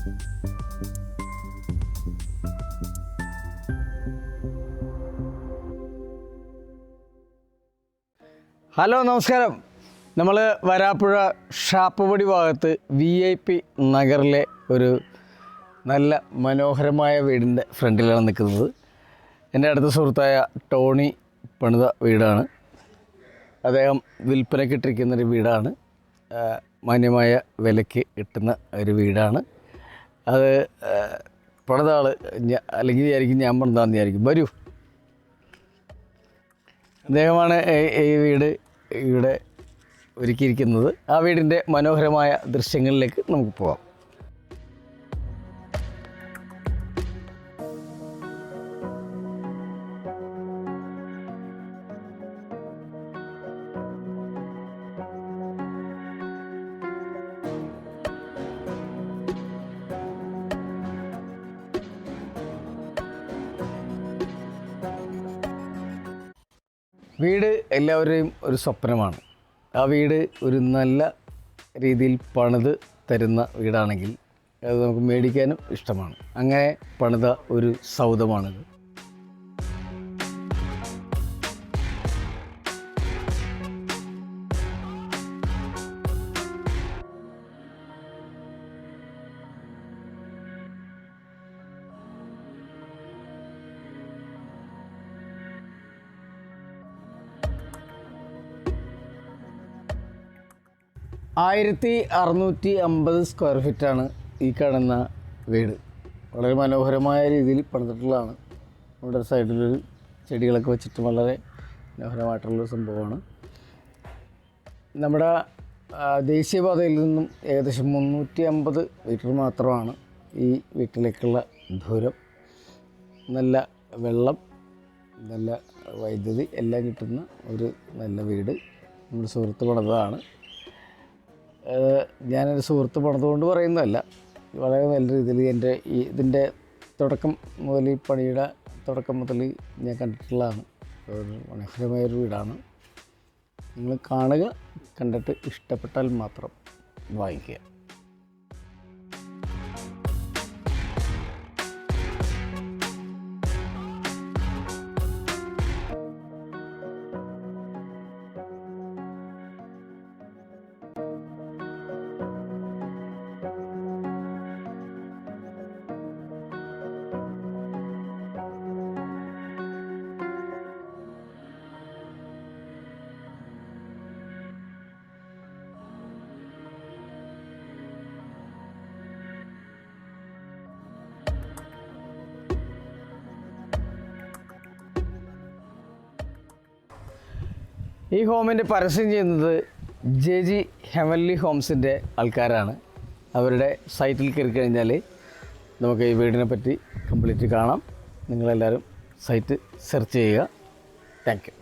Hello, നമസ്കാരം. നമ്മൾ വരാപ്പുഴ ഷാപ്പുപടി ഭാഗത്ത് VIP നഗറിലെ ഒരു നല്ല മനോഹരമായ വീടിൻ്റെ ഫ്രണ്ടിലാണ് നിൽക്കുന്നത്. എൻ്റെ അടുത്ത സുഹൃത്തായ ടോണി പണിത വീടാണ്. അദ്ദേഹം വിൽപ്പനയ്ക്കിട്ടിരിക്കുന്നൊരു വീടാണ്. മാന്യമായ വിലയ്ക്ക് കിട്ടുന്ന ഒരു വീടാണ്. അത് പണിത ആൾ അല്ലെങ്കിൽ വിചാരിക്കും ഞാൻ പണിതാന്ന് വിചാരിക്കും. വരൂ. അദ്ദേഹമാണ് ഈ വീട് ഇവിടെ ഒരുക്കിയിരിക്കുന്നത്. ആ വീടിൻ്റെ മനോഹരമായ ദൃശ്യങ്ങളിലേക്ക് നമുക്ക് പോകാം. വീട് എല്ലാവരുടെയും ഒരു സ്വപ്നമാണ്. ആ വീട് ഒരു നല്ല രീതിയിൽ പണിത് തരുന്ന വീടാണെങ്കിൽ അത് നമുക്ക് മേടിക്കാനും ഇഷ്ടമാണ്. അങ്ങനെ പണിത ഒരു സൗധമാണിത്. (1650 സ്ക്വയർ ഫീറ്റാണ് ഈ കാണുന്ന വീട്. വളരെ മനോഹരമായ രീതിയിൽ പണിതിട്ടുള്ളതാണ്. ഇവിടെ സൈഡിലൊരു ചെടികളൊക്കെ വെച്ചിട്ട് വളരെ മനോഹരമായിട്ടുള്ളൊരു സംഭവമാണ്. നമ്മുടെ ദേശീയപാതയിൽ നിന്നും ഏകദേശം 350 മീറ്റർ മാത്രമാണ് ഈ വീട്ടിലേക്കുള്ള ദൂരം. നല്ല വെള്ളം, നല്ല വൈദ്യുതി എല്ലാം കിട്ടുന്ന ഒരു നല്ല വീട് നമ്മുടെ സുഹൃത്ത് പണിതതാണ്. ഞാനൊരു സുഹൃത്ത് പണിതുകൊണ്ട് പറയുന്നതല്ല, വളരെ നല്ല രീതിയിൽ ഇതിൻ്റെ തുടക്കം മുതൽ, ഈ പണിയുടെ തുടക്കം മുതൽ ഞാൻ കണ്ടിട്ടുള്ളതാണ്. ഒരു മനോഹരമായൊരു വീടാണ്. നിങ്ങൾ കാണുക, കണ്ടിട്ട് ഇഷ്ടപ്പെട്ടാൽ മാത്രം വാങ്ങിക്കുക. ഈ ഹോമിൻ്റെ പരസ്യം ചെയ്യുന്നത് JG ഹെവൻലി ഹോംസിൻ്റെ ആൾക്കാരാണ്. അവരുടെ സൈറ്റിൽ കയറി കഴിഞ്ഞാൽ നമുക്ക് ഈ വീടിനെ പറ്റി കംപ്ലീറ്റ് കാണാം. നിങ്ങളെല്ലാവരും സൈറ്റ് സെർച്ച് ചെയ്യുക. Thank you.